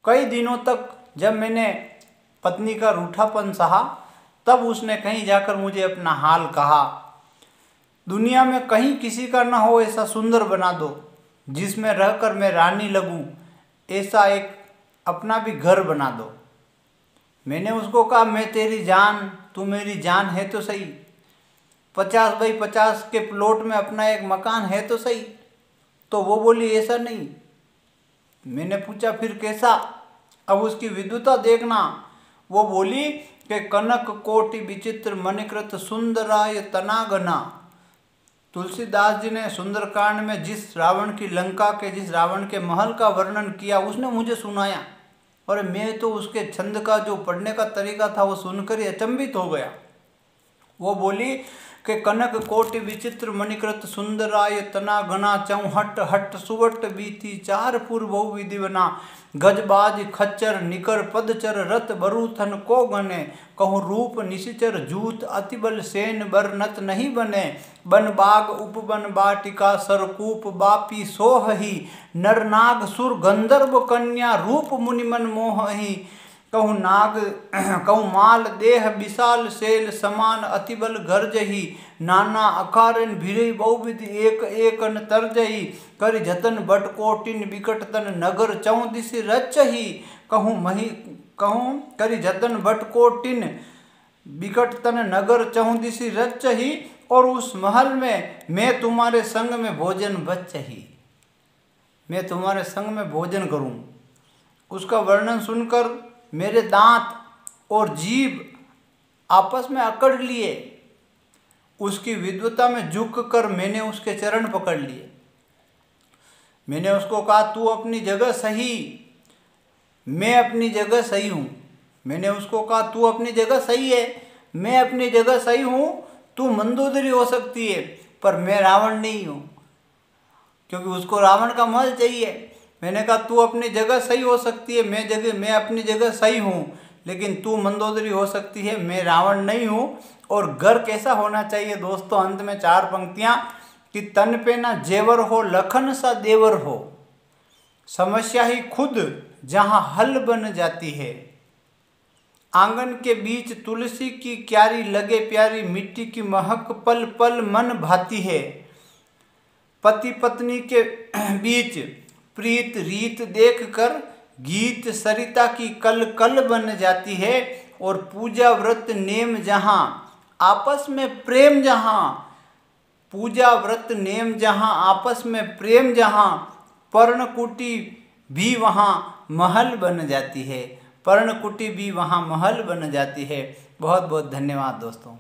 कई दिनों तक जब मैंने पत्नी का रूठापन सहा, तब उसने कहीं जाकर मुझे अपना हाल कहा। दुनिया में कहीं किसी का न हो ऐसा सुंदर बना दो, जिसमें रहकर मैं रानी लगूं, ऐसा एक अपना भी घर बना दो। मैंने उसको कहा, मैं तेरी जान, तू मेरी जान है तो सही। 50 बाई 50 के प्लॉट में अपना एक मकान है तो सही। तो वो बोली, ऐसा नहीं। मैंने पूछा, फिर कैसा? अब उसकी विद्वता देखना। वो बोली कि कनक कोटि विचित्र मणिकृत सुंदराय तनागना। तुलसीदास जी ने सुंदरकांड में जिस रावण की लंका के, जिस रावण के महल का वर्णन किया, उसने मुझे सुनाया और मैं तो उसके छंद का जो पढ़ने का तरीका था वो सुनकर ही अचंभित हो गया। वो बोली कि कनक कोटि विचित्र मणिकृत सुंदराय तना घना चौहट हट सुवट बीती चार पुर बहु विधि बना गजबाज खच्चर निकर पदचर रत बरूथन को गने कहूँ रूप निशिचर जूत अतिबल सेन बरनत नहीं बने बन बाग उपवन बाटिका सरकूप बापी सोहही नरनाग सुर गंधर्व कन्या रूप मुनिमन मोहही कहूँ नाग कहूँ माल देह विशाल शैल समान अतिबल गर्जही नाना अकारन भिरई बहुविधि एक एकन तरजही कर जतन बटकोटिन विकटतन नगर चौदिस रचही कहूँ करि जतन बटकोटिन विकटतन नगर चौदिस रचही और उस महल में मैं तुम्हारे संग में भोजन बचही, मैं तुम्हारे संग में भोजन करूं। उसका वर्णन सुनकर मेरे दांत और जीभ आपस में अकड़ लिए। उसकी विद्वता में झुककर मैंने उसके चरण पकड़ लिए। मैंने उसको कहा, तू अपनी जगह सही, मैं अपनी जगह सही हूँ। मैंने उसको कहा, तू अपनी जगह सही है, मैं अपनी जगह सही हूँ। तू मंदोदरी हो सकती है, पर मैं रावण नहीं हूँ, क्योंकि उसको रावण का महल चाहिए। मैंने कहा, तू अपनी जगह सही हो सकती है, मैं अपनी जगह सही हूँ, लेकिन तू मंदोदरी हो सकती है, मैं रावण नहीं हूँ। और घर कैसा होना चाहिए दोस्तों? अंत में 4 पंक्तियाँ कि तन पे ना जेवर हो, लखन सा देवर हो, समस्या ही खुद जहाँ हल बन जाती है, आंगन के बीच तुलसी की क्यारी लगे प्यारी, मिट्टी की महक पल पल मन भाती है, पति पत्नी के बीच प्रीत रीत देखकर गीत सरिता की कल कल बन जाती है, और पूजा व्रत नेम जहाँ आपस में प्रेम जहाँ, पूजा व्रत नेम जहाँ आपस में प्रेम जहाँ, पर्णकुटी भी वहाँ महल बन जाती है, पर्णकुटी भी वहाँ महल बन जाती है। बहुत बहुत धन्यवाद दोस्तों।